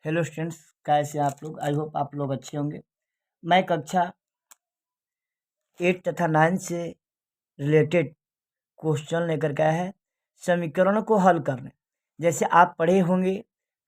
Hello students, कैसे आप लोग। आई होप आप लोग अच्छे होंगे। मैं कक्षा 8 तथा 9 से रिलेटेड क्वेश्चन लेकर के आया है समीकरण को हल करने। जैसे आप पढ़े होंगे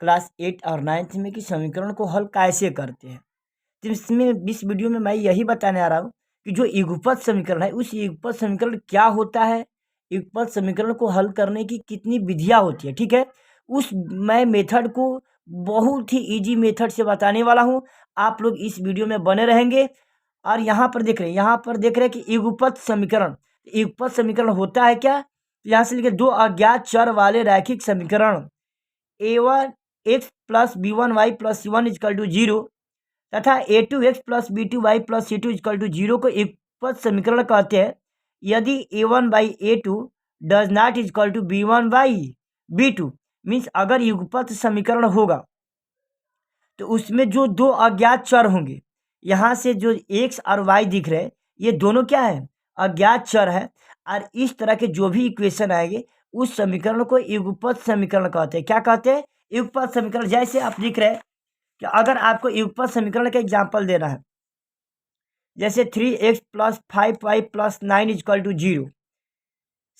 क्लास 8 और 9th में कि समीकरण को हल कैसे करते हैं। तो इसमें इस वीडियो में मैं यही बताने आ रहा हूँ कि जो युगपत समीकरण है उस युगपत समीकरण क्या होता है, युगपत समीकरण को हल करने की कितनी विधियाँ होती है। ठीक है, उस मैं मेथड को बहुत ही इजी मेथड से बताने वाला हूँ। आप लोग इस वीडियो में बने रहेंगे। और यहाँ पर देख रहे हैं कि युगपत समीकरण होता है क्या। यहाँ से लिखे दो अज्ञात चर वाले रैखिक समीकरण a1 x plus b1 y plus c1 equal to 0 तथा a2 x plus b2 y plus c2 equal to 0 को युगपत समीकरण कहते हैं यदि a1 by a2 does not equal to b1 by b2। Means अगर युगपत समीकरण होगा तो उसमें जो दो अज्ञात चर होंगे, यहाँ से जो x और y दिख रहे हैं ये दोनों क्या है, अज्ञात चर है। और इस तरह के जो भी इक्वेशन आएंगे उस समीकरण को युगपत समीकरण कहते हैं। क्या कहते हैं, युगपत समीकरण। जैसे आप लिख रहे हैं कि अगर आपको युगपत समीकरण का एग्जाम्पल देना है, जैसे 3x plus 5y plus 9 equal to 0,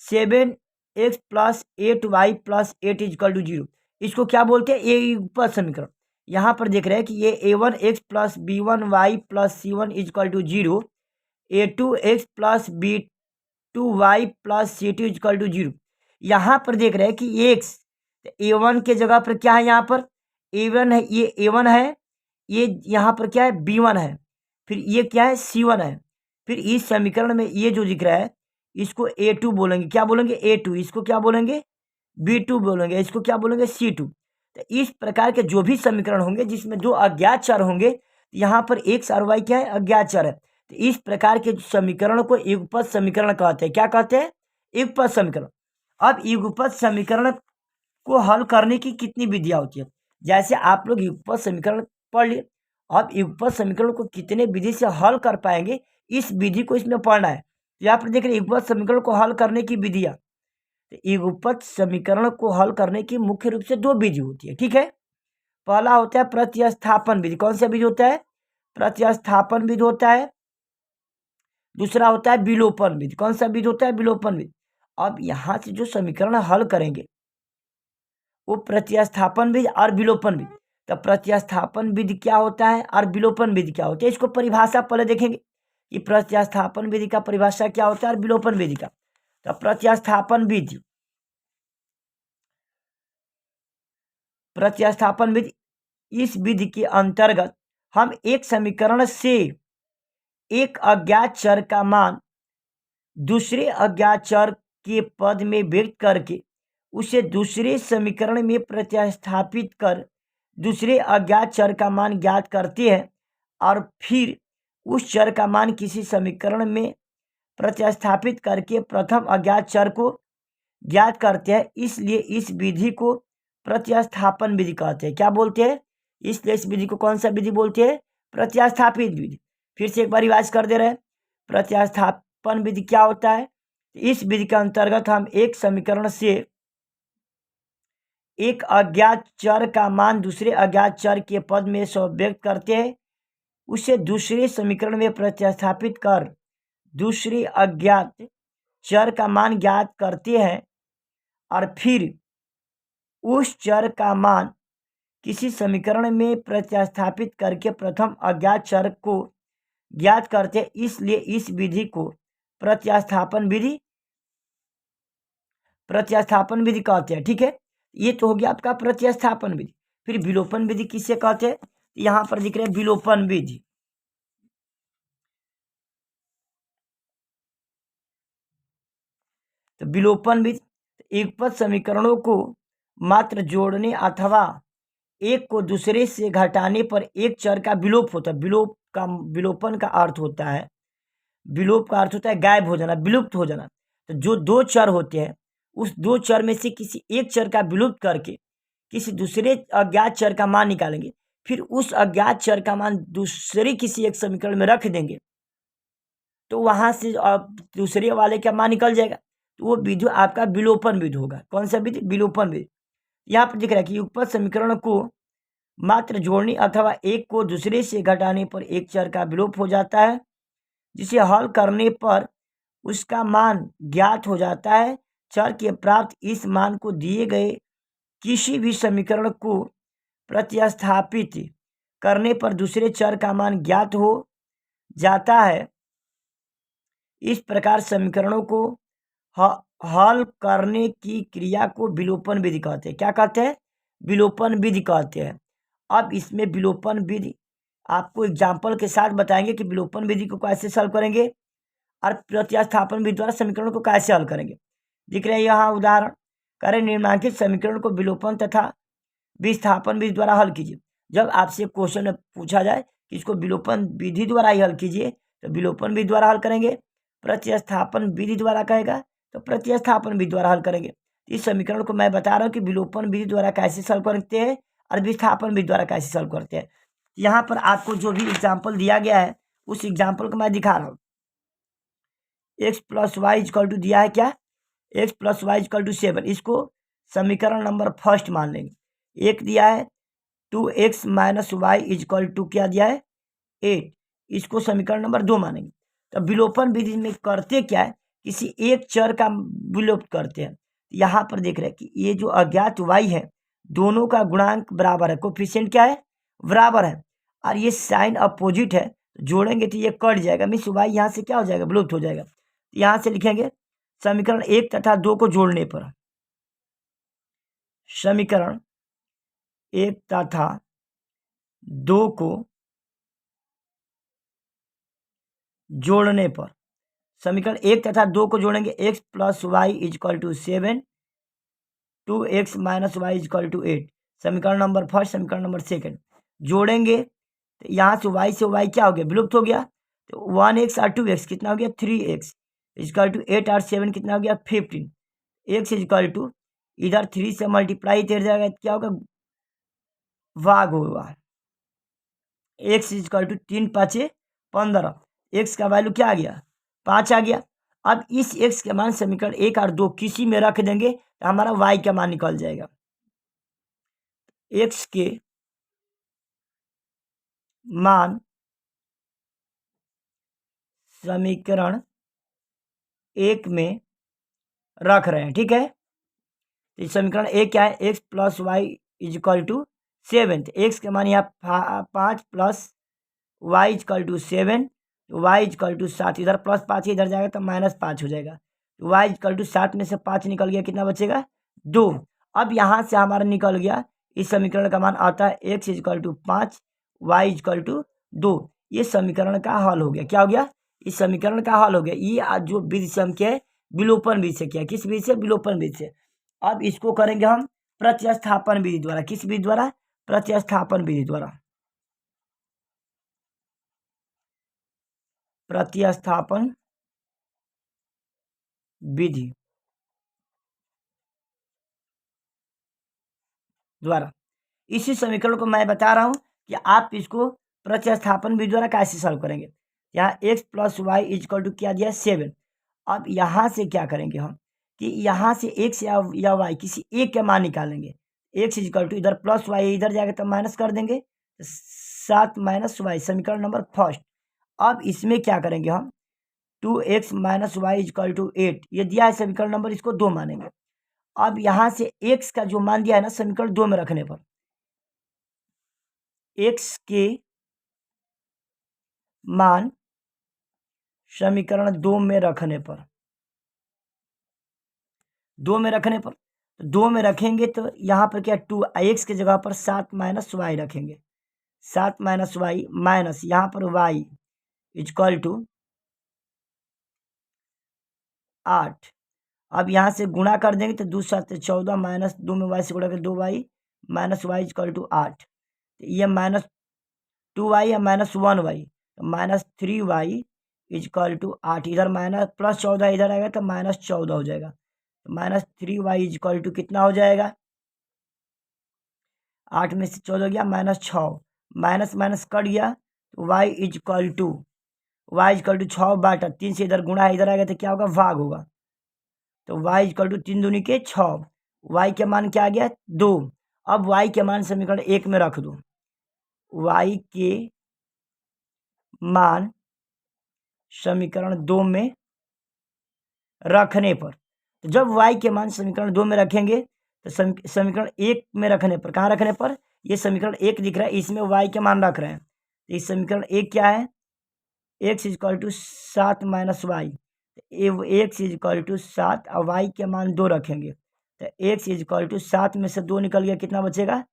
7x plus 8y plus 8 equal to 0, इसको क्या बोलते हैं, ये युगपत समीकरण। यहाँ पर देख रहे हैं कि ये a1x plus b1y plus c1 equal to 0, a2x plus b2y plus c2 equal to 0। यहाँ पर देख रहे हैं कि x a1 के जगह पर क्या है, यहाँ पर a1 है, ये a1 है, ये यहाँ पर क्या है b1 है, फिर ये क्या है c1 है। फिर इस समीकरण में ये जो दिख रहा है इसको a2 बोलेंगे। क्या बोलेंगे, a2। इसको क्या बोलेंगे, b2 बोलेंगे। इसको क्या बोलेंगे, c2। तो इस प्रकार के जो भी समीकरण होंगे जिसमें दो अज्ञात चर होंगे, यहाँ पर x और y क्या है, अज्ञात चर है। तो इस प्रकार के समीकरण को युगपत समीकरण कहते हैं। क्या कहते हैं, युगपत समीकरण। अब युगपत समीकरण को हल करने की कितनी विधियाँ होती है। जैसे आप लोग युगपत समीकरण पढ़ लिए, अब युगपत समीकरण को कितने विधि से हल कर पाएंगे इस विधि को इसमें पढ़ना है। यहाँ पर देख रहे युगपत समीकरण को हल करने की विधियाँ। युगपत समीकरण को हल करने की मुख्य रूप से दो विधि होती है। ठीक है, पहला होता है प्रतिस्थापन विधि। कौन सा विधि होता है, प्रतिस्थापन विधि होता है। दूसरा होता है विलोपन विधि। कौन सा विधि होता है, विलोपन विधि। अब यहाँ से जो समीकरण हल करेंगे वो प्रतिस्थापन विधि और विलोपन विधि। तो प्रतिस्थापन विधि क्या होता है और विलोपन विधि क्या होता है, इसको परिभाषा पहले देखेंगे कि प्रतिस्थापन विधि का परिभाषा क्या होता है और विलोपन विधि का। तो प्रतिस्थापन विधि, इस विधि के अंतर्गत हम एक समीकरण से एक अज्ञात चर का मान दूसरे अज्ञात चर के पद में व्यक्त करके उसे दूसरे समीकरण में प्रतिस्थापित कर दूसरे अज्ञात चर का मान ज्ञात करते हैं और फिर उस चर का मान किसी समीकरण में प्रतिस्थापित करके प्रथम अज्ञात चर को ज्ञात करते हैं। इसलिए इस विधि को प्रतिस्थापन विधि कहते हैं। क्या बोलते हैं, इसलिए इस विधि को कौन सा विधि बोलते हैं, प्रतिस्थापित विधि। फिर से एक बार रिवाइज कर दे रहे हैं, प्रतिस्थापन विधि क्या होता है। इस विधि के अंतर्गत हम एक समीकरण से एक अज्ञात चर का मान दूसरे अज्ञात चर के पद में व्यक्त करते हैं, उसे दूसरे समीकरण में प्रतिस्थापित कर दूसरे अज्ञात चर का मान ज्ञात करते हैं और फिर उस चर का मान किसी समीकरण में प्रतिस्थापित करके प्रथम अज्ञात चर को ज्ञात करते हैं। इसलिए इस विधि को प्रतिस्थापन विधि कहते हैं। ठीक है, ये तो हो गया आपका प्रतिस्थापन विधि। फिर विलोपन विधि किसे कहते हैं, यहाँ पर दिख रहे हैं विलोपन विधि। तो विलोपन विधि युगपत समीकरणों को मात्र जोड़ने अथवा एक को दूसरे से घटाने पर एक चर का विलोप होता है। विलोपन का अर्थ होता है, विलोप का अर्थ होता है गायब हो जाना, विलुप्त हो जाना। तो जो दो चर होते हैं उस दो चर में से किसी एक चर का विलुप्त करके किसी दूसरे अज्ञात चर का मान निकालेंगे, फिर उस अज्ञात चर का मान दूसरे किसी एक समीकरण में रख देंगे तो वहां से दूसरे वाले का मान निकल जाएगा। तो वो विधि आपका विलोपन विधि होगा। कौन सा विधि, विलोपन विधि। यहाँ पर दिख रहा है कि युगपत समीकरण को मात्र जोड़ने अथवा एक को दूसरे से घटाने पर एक चर का विलोप हो जाता है, जिसे हल करने पर उसका मान ज्ञात हो जाता है। चर के प्राप्त इस मान को दिए गए किसी भी समीकरण को प्रतिस्थापित करने पर दूसरे चर का मान ज्ञात हो जाता है। इस प्रकार समीकरणों को हल करने की क्रिया को विलोपन विधि कहते हैं। क्या कहते हैं? विलोपन विधि कहते हैं। अब इसमें विलोपन विधि आपको एग्जाम्पल के साथ बताएंगे कि विलोपन विधि को कैसे सॉल्व करेंगे और प्रतिस्थापन विधि द्वारा समीकरण को कैसे हल करेंगे। दिख रहे हैं यहाँ उदाहरण। करें निम्नलिखित समीकरण को विलोपन तथा विस्थापन विधि द्वारा हल कीजिए। जब आपसे क्वेश्चन में पूछा जाए कि इसको विलोपन विधि द्वारा ही हल कीजिए तो विलोपन विधि द्वारा हल करेंगे, प्रतिस्थापन विधि द्वारा कहेगा तो प्रतिस्थापन विधि द्वारा हल करेंगे। इस समीकरण को मैं बता रहा हूँ कि विलोपन विधि द्वारा कैसे सॉल्व करते हैं और विस्थापन विधि द्वारा कैसे सॉल्व करते हैं। यहाँ पर आपको जो भी एग्जाम्पल दिया गया है उस एग्जाम्पल को मैं दिखा रहा हूँ। X plus y equal to दिया है क्या? X plus y equal to 7। इसको समीकरण नंबर फर्स्ट मान लेंगे। एक दिया है 2x minus Y equal to क्या दिया है? 8। इसको समीकरण नंबर 2 मानेंगे। तो विलोपन विधि में करते क्या है? किसी एक चर का विलोप करते हैं। यहाँ पर देख रहे हैं कि ये जो अज्ञात y है दोनों का गुणांक बराबर है, कोफिशिएंट क्या है? बराबर है, और ये साइन अपोजिट है, जोड़ेंगे तो ये कट जाएगा, मीन्स y यहाँ से क्या हो जाएगा? विलुप्त हो जाएगा। यहाँ से लिखेंगे समीकरण 1 तथा 2 को जोड़ने पर, समीकरण 1 तथा 2 को जोड़ने पर, समीकरण 1 तथा 2 को जोड़ेंगे। x plus y equal to 7, 2x minus y equal to 8। समीकरण नंबर फर्स्ट, समीकरण नंबर सेकंड जोड़ेंगे तो यहाँ से y क्या हो गया? विलुप्त हो गया। तो 1x और 2x कितना हो गया? 3x इजक्वल टू 8 और 7 कितना हो गया? 15। x इजक्वल टू इधर 3 से मल्टीप्लाई कर जाएगा, क्या होगा? भाग होगा। x is equal to 3 5 15। x का वैल्यू क्या आ गया? 5 आ गया। अब इस x के मान समीकरण 1 और 2 किसी में रख देंगे तो हमारा y का मान निकल जाएगा। x के मान समीकरण 1 में रख रहे हैं, ठीक है। तो समीकरण 1 क्या है? x plus y equal to 7। X के मान यहाँ 5 प्लस वाई इजक्वल टू 7, तो वाई इजक्वल टू 7। इधर प्लस 5 इधर जाएगा तो माइनस 5 हो जाएगा। तो वाई इजक्वल टू 7 में से 5 निकल गया, कितना बचेगा? 2। अब यहाँ से हमारा निकल गया, इस समीकरण का मान आता है x is equal to 5, y equal to 2। ये समीकरण का हल हो गया। क्या हो गया? इस समीकरण का हल हो गया। ये जो विधि से हम क्या है? विलोपन विधि से किया। किस विधि से? विलोपन विधि से। अब इसको करेंगे हम प्रतिस्थापन विधि द्वारा। किस विधि द्वारा? प्रतिस्थापन विधि द्वारा। प्रतिस्थापन विधि द्वारा इसी समीकरण को मैं बता रहा हूं कि आप इसको प्रतिस्थापन विधि द्वारा कैसे सॉल्व करेंगे। यहाँ x plus y equal to क्या दिया? 7। अब यहाँ से क्या करेंगे हम कि यहाँ से x या y किसी एक के मान निकालेंगे। x इजक्वल टू इधर प्लस वाई इधर जाएगा तो माइनस कर देंगे, 7 माइनस वाई, समीकरण नंबर फर्स्ट। अब इसमें क्या करेंगे हम? 2x minus y equal to 8, ये दिया है समीकरण नंबर, इसको 2 मानेंगे। अब यहाँ से x का जो मान दिया है ना समीकरण 2 में रखने पर, x के मान समीकरण 2 में रखने पर, 2 में रखने पर, 2 में रखेंगे तो यहाँ पर क्या? 2x की जगह पर 7 माइनस वाई रखेंगे। 7 माइनस वाई माइनस यहाँ पर y इजक्वल टू 8। अब यहाँ से गुणा कर देंगे तो 2 7 14 माइनस 2 में y से गुणा कर 2y minus y equal to 8। ये माइनस 2y या minus 1y, minus 3y equal to 8। इधर माइनस प्लस 14 इधर आएगा तो माइनस 14 हो जाएगा। तो माइनस 3y इजक्वल टू कितना हो जाएगा? 8 में से 14 गया माइनस 6, माइनस माइनस कट गया तो y इजक्वल टू 6 बाटा 3 से इधर गुणा है, इधर आएगा तो क्या होगा? भाग होगा। तो y इजक्वल टू 3 दूनी के 6, y के मान क्या आ गया? 2। अब y के मान समीकरण 1 में रख दो। y के मान समीकरण 2 में रखने पर, तो जब y के मान समीकरण 2 में रखेंगे तो समीकरण 1 में रखने पर, कहाँ रखने पर, ये समीकरण 1 दिख रहा है, इसमें y के मान रख रहे हैं, तो इस समीकरण 1 क्या है, x is equal to 7 minus y, x is equal to 7 और y के मान 2 रखेंगे, तो x इजक्वल टू 7 में से 2 निकल गया, कितना बचेगा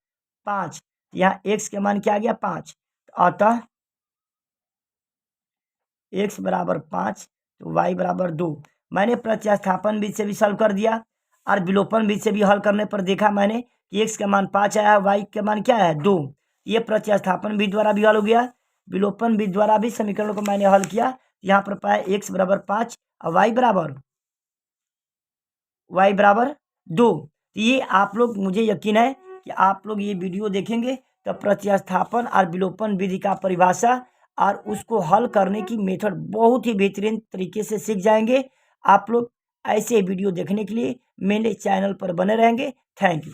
5, यहाँ x के मान क्या आ गया 5, अतः x बराबर 5 तो y बराबर 2। मैंने प्रतिस्थापन विधि से भी सॉल्व कर दिया और विलोपन विधि से भी हल करने पर देखा मैंने कि x का मान 5 आया, y का मान क्या है 2। ये प्रतिस्थापन विधि द्वारा भी हल हो गया, विलोपन विधि द्वारा भी समीकरणों को मैंने हल किया, यहाँ पर पाया x बराबर 5 और y बराबर 2। तो ये आप लोग, मुझे यकीन है कि आप लोग ये वीडियो देखेंगे तो प्रतिस्थापन और विलोपन विधि का परिभाषा और उसको हल करने की मेथड बहुत ही बेहतरीन तरीके से सीख जाएंगे। आप लोग ऐसे वीडियो देखने के लिए मेरे चैनल पर बने रहेंगे। Thank you.